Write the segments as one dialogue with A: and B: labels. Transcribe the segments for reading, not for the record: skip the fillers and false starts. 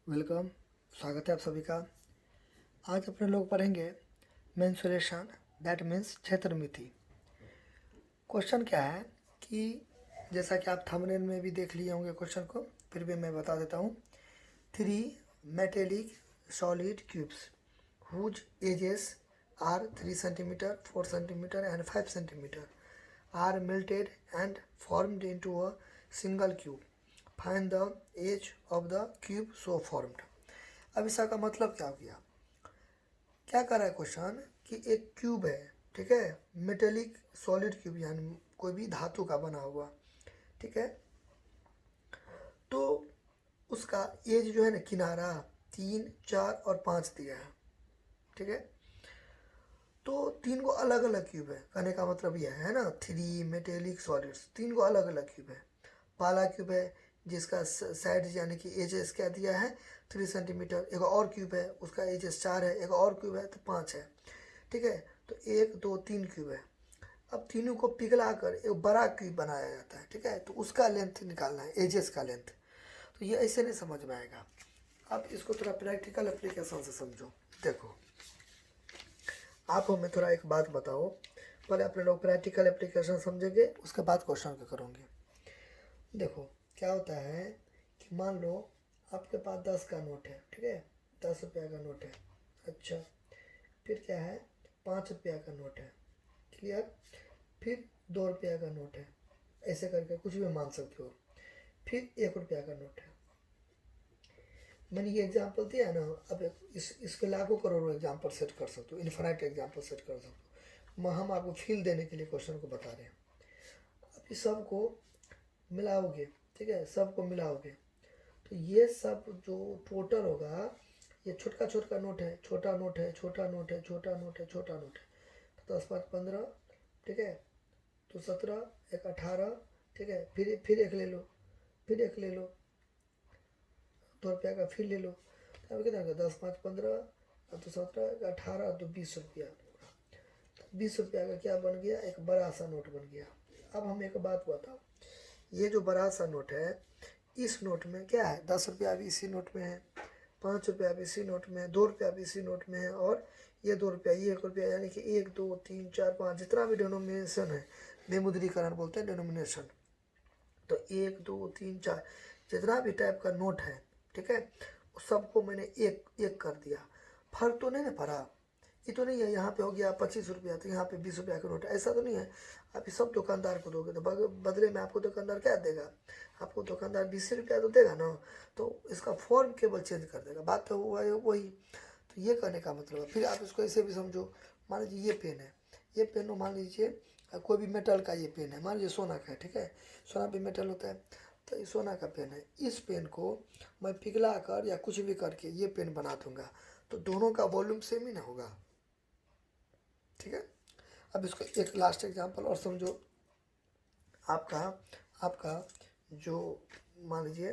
A: Welcome. स्वागत है आप सभी का। आज अपने लोग पढ़ेंगे मेंसुरेशन, दैट मीन्स क्षेत्रमिति। क्वेश्चन क्या है कि जैसा कि आप थंबनेल में भी देख लिए होंगे क्वेश्चन को, फिर भी मैं बता देता हूँ। 3 metallic solid cubes whose edges are 3 centimetre, 4 centimetre and 5 centimetre are melted and formed into a single cube. Find the age of the cube so formed. अब इसका मतलब क्या हो गया? क्या कर रहा है क्वेश्चन कि एक क्यूब है, ठीक है, मेटेलिक सॉलिड क्यूब यानी कोई भी धातु का बना हुआ, ठीक है। तो उसका एज जो है ना, किनारा 3, 4 और 5 दिया है, ठीक है। तो 3 को अलग अलग क्यूब है, कहने का मतलब यह है ना, 3 मेटेलिक सॉलिड्स, 3 को अलग अलग क्यूब है। पहला क्यूब है जिसका साइड यानी कि एजेस क्या दिया है 3 सेंटीमीटर। एक और क्यूब है उसका एजेस 4 है, एक और क्यूब है तो 5 है, ठीक है। तो 1, 2, 3 क्यूब है। अब तीनों को पिघला कर एक बड़ा क्यूब बनाया जाता है, ठीक है। तो उसका लेंथ निकालना है, एजेस का लेंथ। तो ये ऐसे नहीं समझ में आएगा। अब इसको थोड़ा प्रैक्टिकल एप्लीकेशन से समझो। देखो, आप हमें थोड़ा एक बात बताओ, पहले अपने लोग प्रैक्टिकल एप्लीकेशन समझेंगे, उसके बाद क्वेश्चन का करोगे। देखो क्या होता है कि मान लो आपके पास 10 का नोट है, ठीक है, 10 रुपया का नोट है। अच्छा, फिर क्या है, 5 रुपया का नोट है, क्लियर। फिर 2 रुपया का नोट है, ऐसे करके कुछ भी मान सकते हो। फिर 1 रुपया का नोट है। मैंने ये एग्जाम्पल दिया ना, अब इसके लाखों करोड़ों एग्जाम्पल सेट कर सकते हो, इन्फिनाइट एग्जाम्पल सेट कर सकते हो। हम आपको फील देने के लिए क्वेश्चन को बता रहे हैं। अब इस सबको मिलाओगे, ठीक है, सबको मिलाओगे तो ये सब जो टोटल होगा, ये छोटा छोटा नोट है, छोटा नोट है, छोटा नोट है, छोटा नोट है, छोटा नोट है। तो 10, 5, 15, ठीक है, तो 17, 1, 18, ठीक है। फिर एक ले लो, फिर एक ले लो, 2 रुपया का फिर ले लो। तो अब कितना होगा, 10, 5, 15, तो 17, 18, तो 20 रुपया। 20 रुपया का क्या बन गया, एक बड़ा सा नोट बन गया। अब हम एक बात बताओ, ये जो बड़ा सा नोट है, इस नोट में क्या है, 10 रुपया भी इसी नोट में है, 5 रुपया भी इसी नोट में है, 2 रुपया भी इसी नोट में है, और ये 2 रुपया, ये 1 रुपया, यानी कि 1, 2, 3, 4, 5 जितना भी डिनोमिनेशन है, विमुद्रीकरण बोलते हैं डिनोमिनेशन। तो 1, 2, 3, 4 जितना भी टाइप का नोट है, ठीक है, सबको मैंने एक एक कर दिया। फर्क तो नहीं ना पड़ा, ये तो नहीं है यहाँ पे हो गया 25 रुपया तो यहाँ पे 20 रुपया का नोट, ऐसा तो नहीं है। आप ये सब दुकानदार को दोगे तो बदले में आपको दुकानदार क्या देगा, आपको दुकानदार 20 रुपया तो देगा ना। तो इसका फॉर्म केवल चेंज कर देगा, बात तो हुआ है वही। तो ये करने का मतलब है। फिर आप इसको ऐसे भी समझो, मान लीजिए ये पेन है, ये पेन मान लीजिए कोई भी मेटल का ये पेन है, मान लीजिए सोना का है, ठीक है, सोना भी मेटल होता है। तो ये सोना का पेन है, इस पेन को मैं पिघला कर या कुछ भी करके ये पेन बना दूंगा, तो दोनों का वॉल्यूम सेम ही ना होगा, ठीक है। अब इसको एक लास्ट एग्जांपल और समझो। आपका आपका जो मान लीजिए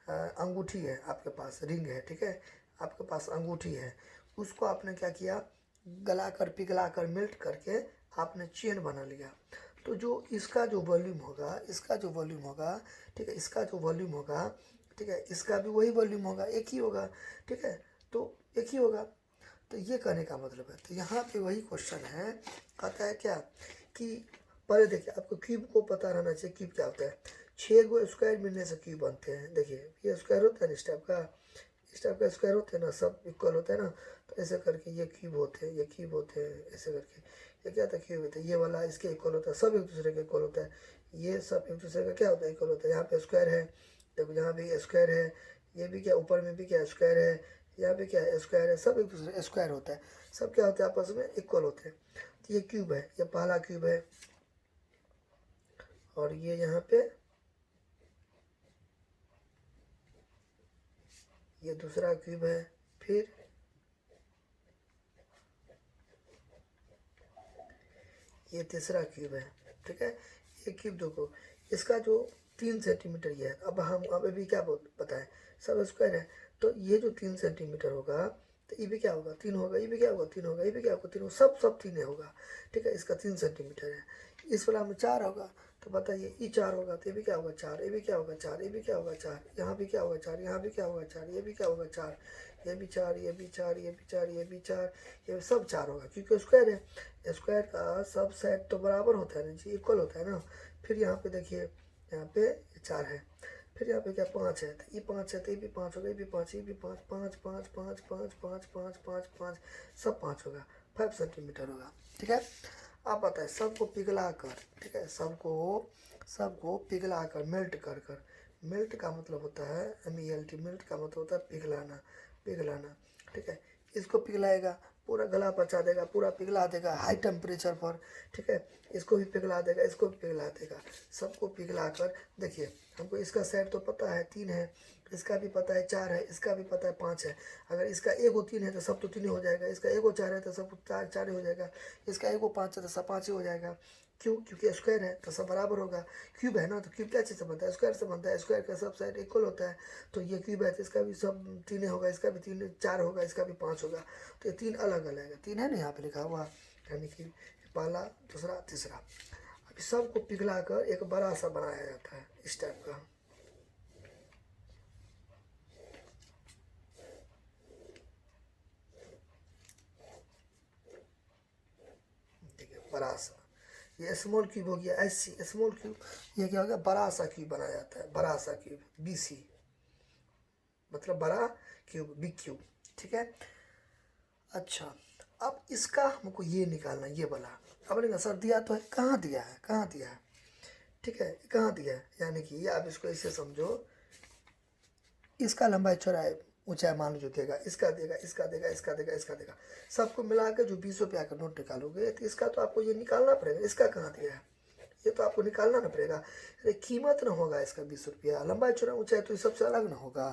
A: अंगूठी है, आपके पास रिंग है, ठीक है, आपके पास अंगूठी है, उसको आपने क्या किया, गला कर पिघला कर मेल्ट करके आपने चेन बना लिया। तो जो इसका जो वॉल्यूम होगा, इसका जो वॉल्यूम होगा, ठीक है, इसका जो वॉल्यूम होगा, ठीक है, इसका भी वही वॉल्यूम होगा, एक ही होगा, ठीक है, तो एक ही होगा। तो ये कहने का मतलब है। तो यहाँ पे वही क्वेश्चन है, कहता है क्या कि पहले देखिए, आपको क्यूब को पता रहना चाहिए क्यूब क्या होता है। 6 गो स्क्वायर मिलने से क्यूब बनते हैं। देखिए ये स्क्वायर होता है ना, इस टाइप का स्क्वायर होते हैं ना, सब इक्वल होता है ना। तो ऐसे करके ये क्यूब होते हैं, ये क्यूब होते हैं, ऐसे करके ये क्या होता है, क्यूब होता है। ये वाला इसके इक्वल होता है, सब एक दूसरे के इक्वल होता है। ये सब एक दूसरे का क्या होता है, इक्वल होता है। यहाँ पे स्क्वायर है, देखो यहाँ भी स्क्वायर है, ये भी क्या, ऊपर में भी क्या स्क्वायर है, यहाँ पे क्या है स्क्वायर है, सब एक दूसरे स्क्वायर होता है, सब क्या होता है, आपस में इक्वल होते हैं। तो ये क्यूब है, ये पहला क्यूब है, और ये यहाँ पे ये दूसरा क्यूब है। फिर ये तीसरा क्यूब है, ठीक है। ये क्यूब देखो, इसका जो 3 सेंटीमीटर ये है। अब हम अब अभी क्या बताएं, सब स्क्वायर है, तो ये जो 3 सेंटीमीटर होगा, तो ये भी क्या होगा, 3 होगा, ये भी क्या होगा, 3 होगा, ये भी क्या होगा, 3 होगा, सब 3 होगा, ठीक है। इसका 3 सेंटीमीटर है, इस वाला में 4 होगा, तो बताइए ई 4 होगा तो ये भी क्या होगा 4, ये भी क्या होगा 4, ये भी क्या होगा 4, यहाँ भी क्या होगा 4, यहाँ भी क्या होगा 4, ये भी क्या होगा 4, ये भी 4, ये भी 4, ये भी 4, ये भी 4, ये सब 4 होगा क्योंकि स्क्वायर है। स्क्वायर का सब सेट तो बराबर होता है ना जी, इक्वल होता है ना। फिर यहाँ पे देखिए यहाँ पे 4 है, फिर यहाँ पे क्या 5 है, तो ये 5 है तो ये भी 5 होगा, ये भी 5, ये भी 5, 5 5 5 5 5 5 5 5 सब 5 होगा, 5 सेंटीमीटर होगा। ठीक है, आप बताए सबको पिघला कर, ठीक है, सबको पिघला कर, मेल्ट कर कर, मेल्ट का मतलब होता है MELT, मेल्ट का मतलब होता है पिघलाना, पिघलाना। ठीक है, इसको पिघलाएगा पूरा गला पचा देगा, पूरा पिघला देगा हाई टेम्परेचर पर। ठीक है, इसको भी पिघला देगा, इसको भी पिघला देगा, सबको पिघला कर। देखिए हमको इसका सेट तो पता है 3 है, इसका भी पता है 4 है, इसका भी पता है 5 है। अगर इसका एगो 3 है तो सब तो 3 हो जाएगा, इसका एगो 4 है तो सब 4 हो जाएगा, इसका एगो 5 है तो सब 5 ही हो जाएगा। क्यों? क्योंकि स्क्वायर है तो सब बराबर होगा। क्यूब है ना, तो क्यूब क्या चीज़ से बनता है? स्क्वायर से बनता है, स्क्वायर का सब साइड इक्वल होता है। तो ये क्यूब है तो इसका भी सब 3 होगा, इसका भी 3 4 होगा, इसका भी 5 होगा। तो ये 3 अलग अलग है, 3 है ना यहाँ पे लिखा हुआ, यानी कि पहला, दूसरा, तीसरा। अभी सबको पिघला कर एक बड़ा सा बनाया जाता है इस टाइप का। बड़ा सा, ये स्मॉल क्यूब हो गया, SC स्मॉल क्यूब। ये क्या हो गया? बड़ा सा क्यूब बनाया जाता है, बड़ा सा क्यूब, BC मतलब बड़ा क्यूब, बिग क्यूब। ठीक है, अच्छा अब इसका हमको ये निकालना, ये वाला। अब नहीं सर दिया तो है, कहाँ दिया है, कहाँ दिया है? ठीक है, कहाँ दिया है, यानी कि आप इसको ऐसे समझो, इसका लंबाई चौड़ाई ऊंचाई मान लो जो देगा, इसका देगा, इसका देगा, इसका देगा, इसका देगा, सबको मिला के जो 20 रुपया का नोट निकालोगे तो इसका तो आपको ये निकालना पड़ेगा, इसका कहाँ दिया है, ये तो आपको निकालना ना पड़ेगा। अरे कीमत ना होगा इसका 20 रुपया, लंबाई चौड़ाई ऊंचाई तो सबसे अलग ना होगा,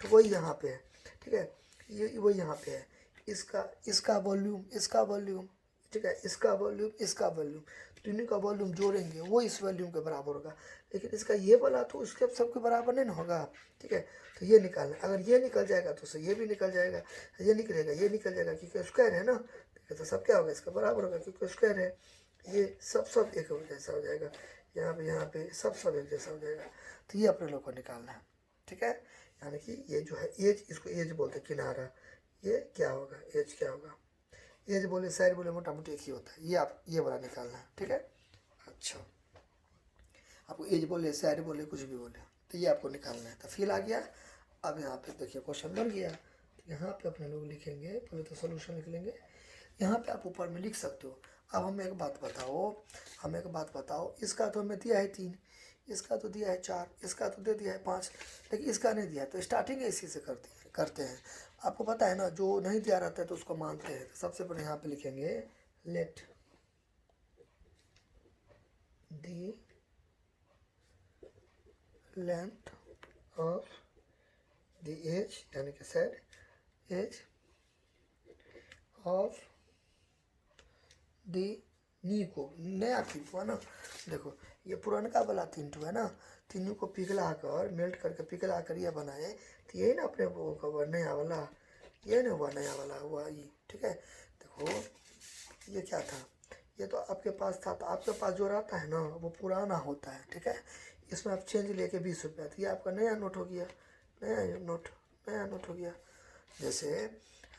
A: तो वही यहाँ पे है। ठीक है, ये वही यहाँ पे है, इसका वॉल्यूम, इसका वॉल्यूम, ठीक है, इसका वॉल्यूम, इसका वॉल्यूम, तीनों का वॉल्यूम जोड़ेंगे वो इस वॉल्यूम के बराबर होगा। लेकिन इसका ये वाला तो उसके सबके बराबर नहीं ना होगा। ठीक है, तो ये निकालना, अगर ये निकल जाएगा तो उससे ये भी निकल जाएगा, ये निकलेगा, ये निकल जाएगा, क्योंकि स्क्वायर है ना। ठीक है, तो सब क्या होगा? इसका बराबर होगा, क्योंकि स्क्वायर है। ये सब एक जैसा हो जाएगा, यहाँ पे सब एक जैसा हो जाएगा। तो ये अपने लोग को निकालना है। ठीक है, यानी कि ये जो है एज, इसको एज बोलते हैं, किनारा। ये क्या होगा? एज क्या होगा? एज बोले, साइड बोले, मोटा मोटी एक ही होता है। ये आप ये वाला निकालना है। ठीक है, अच्छा आपको एज बोले, साइड बोले, कुछ भी बोले, तो ये आपको निकालना है। तो फिल आ गया। अब यहाँ पे देखिए क्वेश्चन बन गया। तो यहाँ पे अपने लोग लिखेंगे, पहले तो सोल्यूशन लिख लेंगे। यहाँ पे आप ऊपर में लिख सकते हो। अब हमें एक बात बताओ, इसका तो हमें दिया है 3, इसका तो दिया है 4, इसका तो दे दिया है 5, लेकिन इसका नहीं दिया है। तो स्टार्टिंग इसी से करते हैं। आपको पता है ना, जो नहीं दिया रहता है तो उसको मानते हैं। तो सबसे पहले यहाँ पे लिखेंगे let the length of the edge, यानी कि said edge of the new को, नया क्यूब हुआ ना। देखो ये पुरानका वाला 3 है ना, तीनों को पिघला कर, मेल्ट करके पिघला कर ये बनाए, तो यही ना अपने वो का नया वाला, ये ना हुआ नया वाला हुआ ये। ठीक है, देखो ये क्या था, ये तो आपके पास था, तो आपके पास जो रहता है ना वो पुराना होता है। ठीक है, इसमें आप चेंज लेके 20 रुपया, तो ये आपका नया नोट हो गया, नया नोट हो गया। जैसे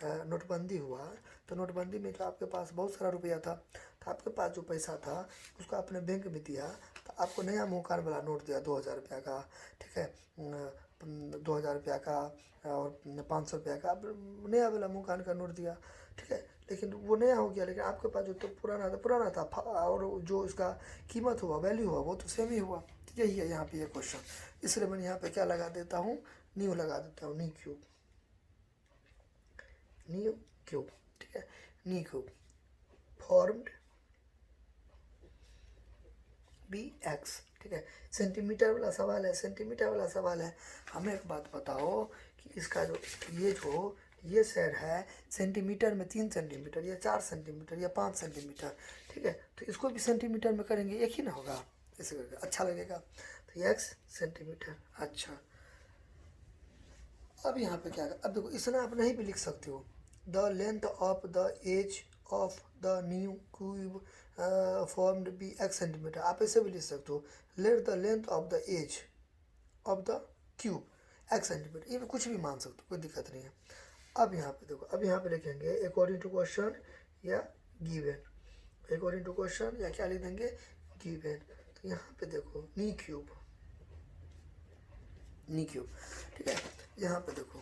A: नोटबंदी हुआ, तो नोटबंदी में तो आपके पास बहुत सारा रुपया था, तो आपके पास जो पैसा था उसको आपने बैंक में दिया, तो आपको नया मुहकान वाला नोट दिया 2000 रुपया का। ठीक है, 2000 रुपया का और 500 रुपया का, आप नया वाला मुहकान का नोट दिया। ठीक है, लेकिन वो नया हो गया, लेकिन आपके पास जो तो पुराना था, और जो इसका कीमत हुआ, वैल्यू हुआ, वो तो सेम ही हुआ। तो यही है यहाँ पे ये क्वेश्चन, इसलिए मैंने यहाँ पे क्या लगा देता हूँ, न्यू लगा देता हूँ, न्यू क्यूब, न्यू क्यूब। ठीक है, न्यू क्यूब फॉर्म्ड BX। ठीक है, सेंटीमीटर वाला सवाल है, सेंटीमीटर वाला सवाल है। हमें एक बात बताओ कि इसका जो ये सेड है सेंटीमीटर में 3 सेंटीमीटर या 4 सेंटीमीटर या 5 सेंटीमीटर। ठीक है, तो इसको भी सेंटीमीटर में करेंगे, एक ही ना होगा, ऐसे करके अच्छा लगेगा। तो X सेंटीमीटर। अच्छा अब यहाँ पे क्या है, अब देखो इतना आप नहीं भी लिख सकते हो, the length of the edge of the new cube formed be x centimetre. आप ऐसे भी लिख सकते हो, let the length of the edge of the cube x centimetre. ये भी कुछ भी मान सकते हो, कोई दिक्कत नहीं है। अब यहाँ पे देखो, अब यहाँ पे लिखेंगे अकॉर्डिंग टू क्वेश्चन या गिवन, अकॉर्डिंग टू क्वेश्चन या क्या लिख देंगे, गिवन। तो यहाँ पे देखो नी क्यूब, नी क्यूब, ठीक है। यहाँ पे देखो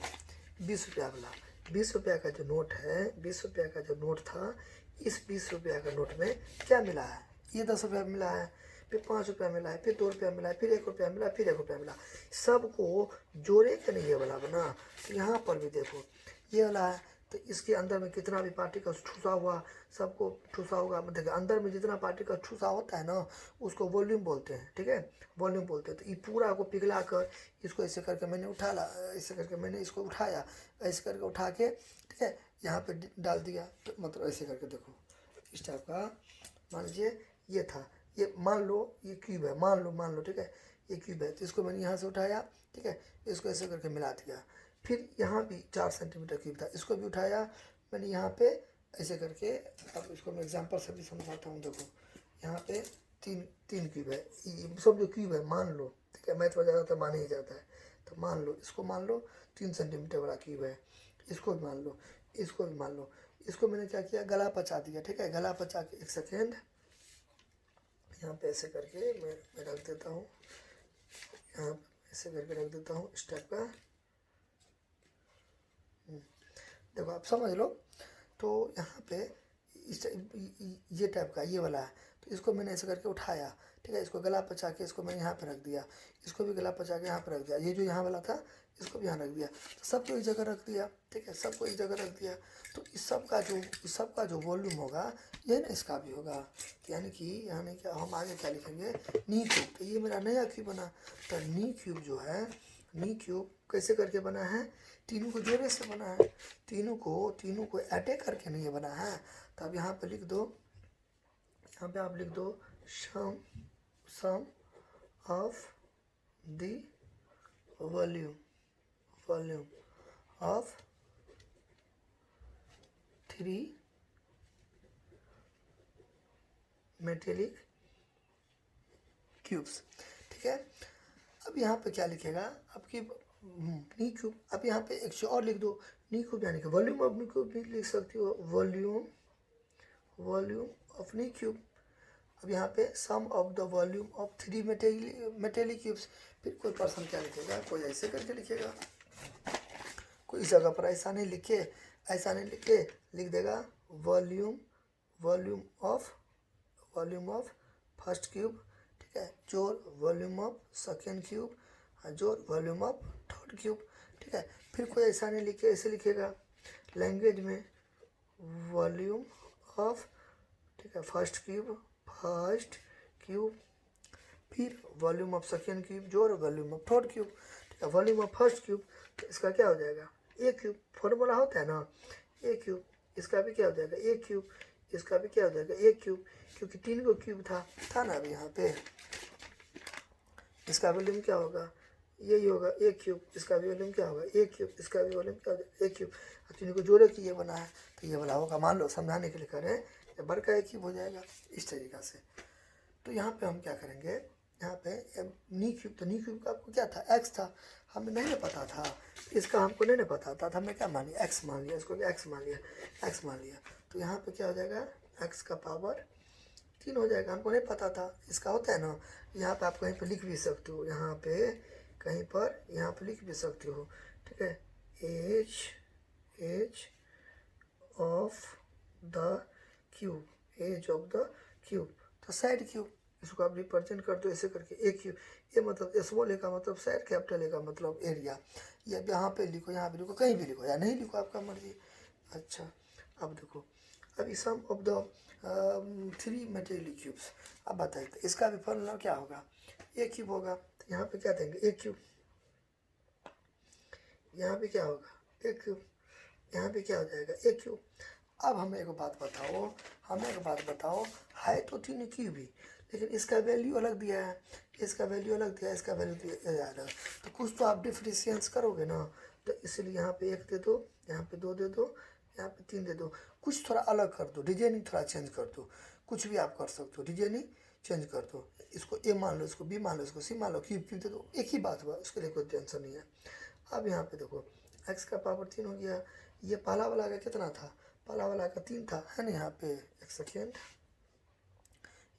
A: 20 रुपया वाला, 20 रुपया का जो नोट है, 20 रुपया का जो नोट था, इस 20 रुपया का नोट में क्या मिला है, ये 10 रुपया मिला है, फिर 5 रुपया मिला है, फिर 2 रुपया मिला है, फिर 1 रुपया मिला, फिर 1 रुपया मिला, सबको जोड़े के नहीं ये वाला बना। तो यहाँ पर भी देखो ये वाला है, तो इसके अंदर में कितना भी पार्टिकल्स ठुसा हुआ, सबको ठुसा होगा, मतलब अंदर में जितना पार्टिकल ठुसा होता है ना, उसको वॉल्यूम बोलते हैं, ठीक है, वॉल्यूम बोलते हैं। तो ये पूरा को पिघला कर इसको ऐसे करके मैंने उठा ला, ऐसे करके मैंने इसको उठाया, ऐसे करके उठा के, ठीक है, यहाँ पे डाल दिया। तो मतलब ऐसे करके देखो इस टाइप का, मान लीजिए ये था, ये मान लो ये क्यूब है, मान लो, ठीक है, ये क्यूब है। तो इसको मैंने यहाँ से उठाया, ठीक है, इसको ऐसे करके मिला दिया। फिर यहाँ भी 4 सेंटीमीटर क्यूब था, इसको भी उठाया मैंने यहाँ पे ऐसे करके। अब इसको मैं एग्जांपल से भी समझाता हूँ। देखो यहाँ पे तीन क्यूब है, सब जो क्यूब है मान लो, ठीक है, मैथ में ज़्यादा तो मान ही जाता है। तो मान लो, इसको मान लो 3 सेंटीमीटर वाला क्यूब है, इसको भी मान लो, इसको भी मान लो। इसको मैंने क्या किया, गला पचा दिया, ठीक है, गला पचा के 1 सेकेंड यहाँ पे ऐसे करके मैं रख देता हूँ, यहाँ ऐसे करके रख देता हूँ इस टाइप का। देखो आप समझ लो। तो यहाँ पे इस ये टाइप का ये वाला है, तो इसको मैंने ऐसे करके उठाया, ठीक है, इसको गला पचा के इसको मैंने यहाँ पे रख दिया, इसको भी गला पचा के यहाँ पे रख दिया, ये जो यहाँ वाला था इसको भी यहाँ रख दिया, तो सबको इस जगह रख दिया, ठीक है, सबको इस जगह रख दिया। तो इस सब का जो वॉल्यूम होगा ये ना इसका भी होगा, यानी कि हम आगे क्या लिखेंगे, नी क्यूब। तो ये मेरा नया क्यूब बना। तो नी क्यूब जो है, नी क्यूब कैसे करके बना है, तीनों को जोड़े से बना है, तीनों को ऐड करके नहीं बना है। तो अब यहाँ पे लिख दो, यहाँ पे आप लिख दो sum of the volume of 3 metallic cubes, ठीक है। अब यहाँ पे क्या लिखेगा आपकी नी क्यूब। अब यहाँ पे एक चीज और लिख दो, नी क्यूब यानी कि वॉल्यूम ऑफ नी क्यूब भी लिख सकती हो, वॉल्यूम ऑफ नी क्यूब। अब यहाँ पे sum of the volume of 3 metallic cubes. फिर कोई पर्सन क्या लिखेगा, कोई ऐसे करके लिखेगा, कोई इस जगह पर ऐसा नहीं लिखे, ऐसा नहीं लिखे, लिख देगा वॉल्यूम ऑफ फर्स्ट क्यूब, ठीक है, जोड़ वॉल्यूम ऑफ सेकेंड क्यूब, जोड़ वॉल्यूम ऑफ थर्ड क्यूब, ठीक है। फिर कोई ऐसा नहीं लिखे, ऐसे लिखेगा लैंग्वेज में वॉल्यूम ऑफ, ठीक है, फर्स्ट क्यूब, फिर वॉल्यूम ऑफ सेकेंड क्यूब जोड़ वॉल्यूम ऑफ थर्ड क्यूब, ठीक है। वॉल्यूम ऑफ फर्स्ट क्यूब, तो इसका क्या हो जाएगा, ए क्यूब, फॉर्मूला होता है ना, ए क्यूब, इसका भी क्या हो जाएगा, ए क्यूब, इसका भी क्या हो जाएगा, ए क्यूब, क्योंकि 3 को क्यूब था ना अभी यहाँ पे। इसका वॉल्यूम क्या होगा, यही होगा ए क्यूब, इसका भी वॉल्यूम क्या होगा, ए क्यूब, इसका भी वॉल्यूम क्या होगा, ए क्यूब। अब 3 को जोड़े कि ये बना है, तो ये वाला होगा, मान लो समझाने के लिए कर रहे हैं, ये बढ़ का ए क्यूब हो जाएगा इस तरीक़ा से। तो यहाँ पे हम क्या करेंगे, यहाँ पे नी क्यूब, तो नी क्यूब का आपको क्या था, एक्स था, हमें नहीं ना पता था, इसका हमको नहीं ना पता था, तो हमने क्या मान लिया, एक्स मान लिया, इसको भी एक्स मान लिया। तो यहाँ पे क्या हो जाएगा, एक्स का पावर 3 हो जाएगा, हमको नहीं पता था, इसका होता है ना। यहाँ पे आप कहीं पे लिख भी सकते हो, यहाँ पे कहीं पर यहाँ पे लिख भी सकते हो, ठीक है, एज ऑफ द क्यूब, तो साइड क्यूब, इसको आप रिप्रेजेंट कर दो ऐसे करके, ए क्यूब, ये मतलब स्मॉल ए का मतलब साइड, कैपिटल ए का मतलब एरिया। ये यहाँ पे लिखो, यहाँ पे लिखो, कहीं भी लिखो या नहीं लिखो, आपका मर्जी। अच्छा अब देखो, अभी सम ऑफ द 3 मेटेरियल क्यूब्स। अब बताइए तो इसका भी फॉर्मूला क्या होगा, ए क्यूब होगा, तो यहाँ पे क्या देंगे, ए क्यूब, यहाँ पे क्या होगा, ए क्यूब, यहाँ पे क्या हो जाएगा, ए क्यूब। अब हमें एक बात बताओ, है तो 3 क्यूब ही, लेकिन इसका वैल्यू अलग दिया है, इसका वैल्यू अलग दिया है, इसका वैल्यू दिया जा रहा है, तो कुछ तो आप डिफरेंशिएशन करोगे ना। तो इसलिए यहाँ पे 1 दे दो, यहाँ पे 2 दे दो, यहाँ पे 3 दे दो, कुछ थोड़ा अलग कर दो, डिजाइनिंग थोड़ा चेंज कर दो, कुछ भी आप कर सकते हो, डिजाइनिंग चेंज कर दो, इसको ए मान लो, इसको बी मान लो, इसको सी मान लो, क्यूब क्यूब दे दो, एक ही बात हुआ, उसके लिए कोई टेंशन नहीं है। अब यहाँ पे देखो x का पावर 3 हो गया, ये पहला वाला का कितना था, पहला वाला का 3 था, है ना, यहाँ पे एक सेकेंड,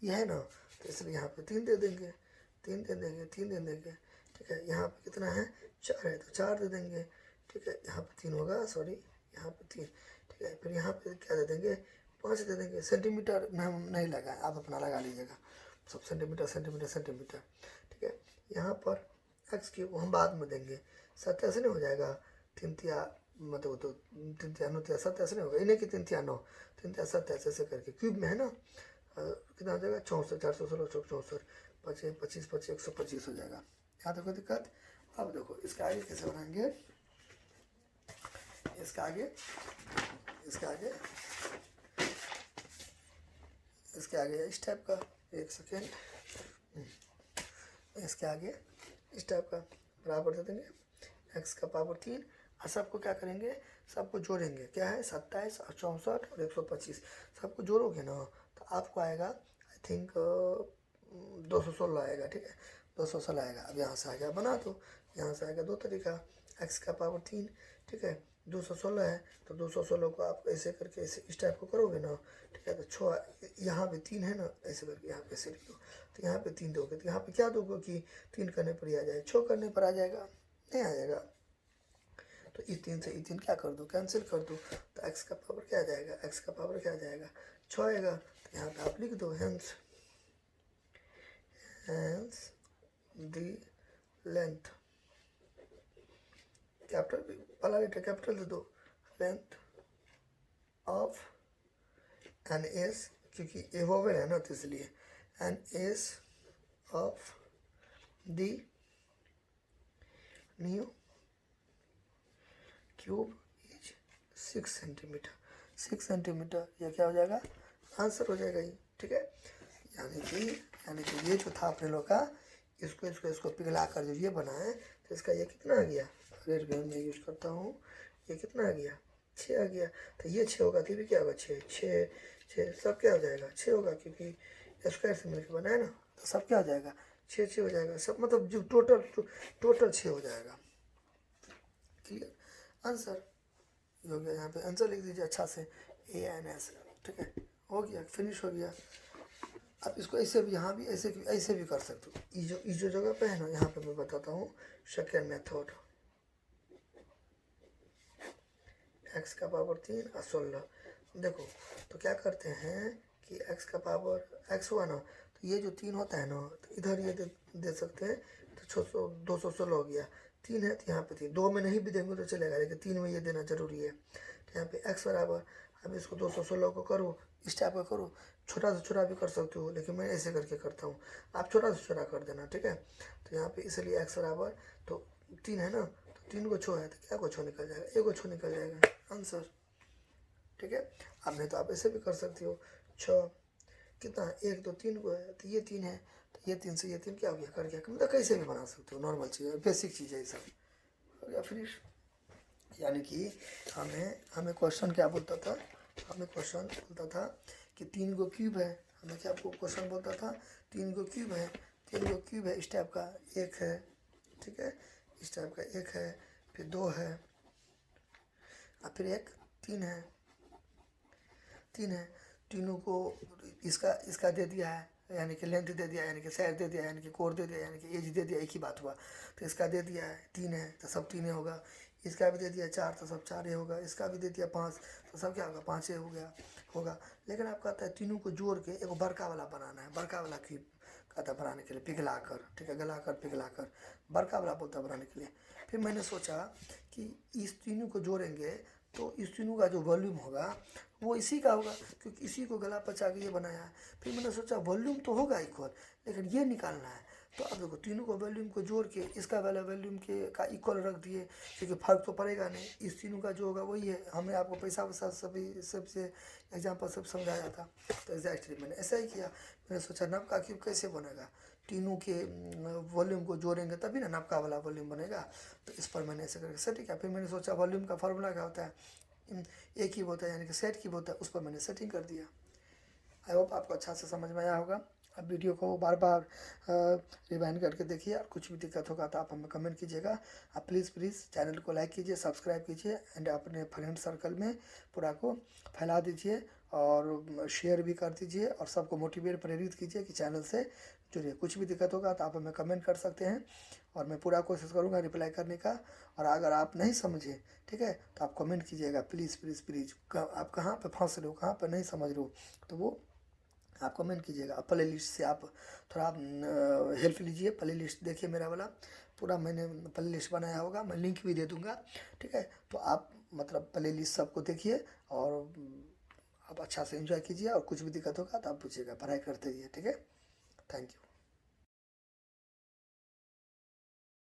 A: ये है ना, तो इसलिए यहाँ पे 3 दे देंगे, 3 दे देंगे, 3 दे देंगे, ठीक है। यहाँ पे कितना है, 4 है, तो 4 दे देंगे, ठीक है। यहाँ पे 3 होगा, सॉरी, यहाँ पे 3, ठीक है। फिर यहाँ पे क्या दे देंगे, 5 दे देंगे। सेंटीमीटर में हम नहीं लगाए, आप अपना लगा लीजिएगा, सब सेंटीमीटर सेंटीमीटर सेंटीमीटर, ठीक है। यहाँ पर एक्स क्यूब हम बाद में देंगे, 7 ऐसे नहीं हो जाएगा, 3 तिया मतलब तो 3 तिया 9 तिया 7 ऐसे नहीं होगा, इन्हें कि 3 तिया 9, 3 तिया 7 ऐसे करके क्यूब में है ना, कितना हो जाएगा, 64, 416, 64, 25, 25, 25, 125 हो जाएगा। यहाँ तक कोई दिक्कत। अब देखो इसका आगे कैसे बनाएंगे, इसका आगे, इसका आगे, इसके आगे इस टाइप का, एक सेकेंड, इसके आगे इस टाइप का बराबर दे देंगे, x का पावर 3, और सबको क्या करेंगे, सबको जोड़ेंगे, क्या है, 27 और 64 और 125, सबको जोड़ोगे ना तो आपको आएगा आई थिंक 216 आएगा, ठीक है, 216 आएगा। अब यहाँ से आ गया, बना दो, यहाँ से आएगा 2 तरीका, x का पावर 3, ठीक है, 216 है, तो 216 को आप ऐसे करके ऐसे इस टाइप को करोगे ना, ठीक है, तो 6 यहाँ पे 3 है ना, ऐसे करके यहाँ पे ऐसे लिख दो, तो यहाँ पे 3 दोगे, तो यहाँ पे क्या दोगे कि 3 करने पर ही आ जाएगा, 6 करने पर आ जाएगा, नहीं आ जाएगा, तो इस 3 से ये 3 क्या कर दो, कैंसिल कर दो, तो x का पावर क्या आ जाएगा, x का पावर क्या आ जाएगा, 6 आएगा, तो यहाँ पे आप लिख दो हेंस दी लेंथ, कैपिटल पहला लेटर कैपिटल दे दो, लेंथ ऑफ एन एस, क्योंकि ए वोवेल है ना तो इसलिए, एन एस of the new cube is 6 centimetre, 6 centimetre, यह क्या हो जाएगा, आंसर हो जाएगा ये, ठीक है। यानी कि ये जो था अपने लोग का, इसको पिघला कर जो ये बना है, तो इसका ये कितना आ गया, रेड पेन में यूज करता हूँ, ये कितना आ गया, 6 आ गया, तो ये 6 होगा, तो भी क्या होगा, 6 6 6, सब क्या हो जाएगा, 6 होगा, क्योंकि स्क्वायर से मिलकर बना है ना, तो सब क्या हो जाएगा, 6 6 हो जाएगा सब, मतलब जो टोटल 6 हो जाएगा, क्लियर, आंसर हो गया। यहाँ पे आंसर लिख दीजिए अच्छा से, ANS, ठीक है, हो गया, फिनिश हो गया। आप इसको ऐसे भी, यहाँ भी ऐसे भी कर सकते हो, ये जो जगह पे है ना, यहाँ पे मैं बताता हूँ सेकेंड मेथड, x का पावर 3 और 16, देखो तो क्या करते हैं कि x का पावर x हुआ ना, तो ये जो 3 होता है ना, तो इधर ये दे सकते हैं, तो 216 हो गया, 3 है तो यहाँ पे 3, 2 में नहीं भी देंगे तो चलेगा, लेकिन 3 में ये देना जरूरी है, तो यहाँ पे x बराबर, अब इसको 216 को करो, इस टाइप का करो, छोटा से छोटा भी कर सकते हो, लेकिन मैं ऐसे करके करता हूँ, आप छोटा से छोटा कर देना, ठीक है। तो यहाँ पे इसलिए x बराबर, तो 3 है ना, तो 3 को 6 है, तो क्या को 6 निकल जाएगा, 1 को 6 निकल जाएगा, आंसर, ठीक है। अब नहीं तो आप ऐसे भी कर सकते हो, 6 कितना है, 1 2 3 को है, तो ये 3 है, तो ये 3 से ये 3 क्या हो गया, कर गया, मतलब कैसे भी बना सकते हो, नॉर्मल चीज़ है, बेसिक चीज़ है, ये सब हो गया, फिनिश। यानी कि हमें क्वेश्चन क्या बोलता था, हमें क्वेश्चन बोलता था कि 3 गो क्यूब है, हमें क्या आपको क्वेश्चन बोलता था, 3 गो क्यूब है, 3 गो क्यूब है, इस टाइप का 1 है, ठीक है, इस टाइप का 1 है, फिर 2 है, और फिर 1 3 है, 3 है, तीनों को इसका दे दिया है, यानी कि लेंथ दे दिया, यानी कि साइड दे दिया, यानी कि कोर दे दिया, यानी कि एज दे दिया, एक ही बात हुआ, तो इसका दे दिया है 3 है, तो सब 3 होगा, इसका भी दे दिया 4, तो सब 4 होगा, इसका भी दे दिया 5, तो सब क्या होगा, 5 हो गया होगा। लेकिन आप कहता है तीनों को जोड़ के एक बड़का वाला बनाना है, बड़का वाला क्यूब कहता है बनाने के लिए, पिघला कर, ठीक है, गला कर पिघला कर, बड़का वाला बोलता है बनाने के लिए। फिर मैंने सोचा कि इस तीनों को जोड़ेंगे तो इस तीनों का जो वॉल्यूम होगा वो इसी का होगा, क्योंकि इसी को गला पचा के ये बनाया है। फिर मैंने सोचा वॉल्यूम तो होगा इक्वल, लेकिन ये निकालना है, तो अब देखो तीनों को वॉल्यूम को जोड़ के इसका वाला वॉल्यूम के का इक्वल रख दिए, क्योंकि फर्क तो पड़ेगा नहीं, इस तीनों का जो होगा वही है। हमने आपको पैसा वैसा सभी सबसे एग्जाम्पल सब समझाया था, तो एग्जैक्टली मैंने ऐसा ही किया। मैंने सोचा नब का क्यूब कैसे बनेगा, तीनों के वॉल्यूम को जोड़ेंगे तभी ना नब का वाला वॉल्यूम बनेगा, तो इस पर मैंने ऐसे करके सेट किया। फिर मैंने सोचा वॉल्यूम का फार्मूला क्या होता है, एक की होता है यानी कि सेट की होता है, उस पर मैंने सेटिंग कर दिया। आई होप आपको अच्छा से समझ में आया होगा। अब वीडियो को बार बार रिवाइंड करके देखिए, और कुछ भी दिक्कत होगा तो आप हमें कमेंट कीजिएगा। आप प्लीज़ चैनल को लाइक कीजिए, सब्सक्राइब कीजिए, एंड अपने फ्रेंड सर्कल में पूरा को फैला दीजिए और शेयर भी कर दीजिए, और सबको मोटिवेट प्रेरित कीजिए कि चैनल से जुड़िए। कुछ भी दिक्कत होगा तो आप हमें कमेंट कर सकते हैं, और मैं पूरा कोशिश करूँगा रिप्लाई करने का। और अगर आप नहीं समझे, ठीक है, तो आप कमेंट कीजिएगा, प्लीज़ आप कहाँ पे फंस रहे हो, कहाँ पे नहीं समझ रहे हो, तो वो आप कमेंट कीजिएगा। प्ले लिस्ट से आप थोड़ा हेल्प लीजिए। प्ले लिस्ट देखिए, मेरा वाला पूरा मैंने प्ले लिस्ट बनाया होगा, मैं लिंक भी दे दूँगा, ठीक है। तो आप मतलब प्ले लिस्ट सबको देखिए, और आप अच्छा से एंजॉय कीजिए, और कुछ भी दिक्कत होगा तो आप पूछिएगा, पढ़ाई करते रहिए, ठीक है। Thank you.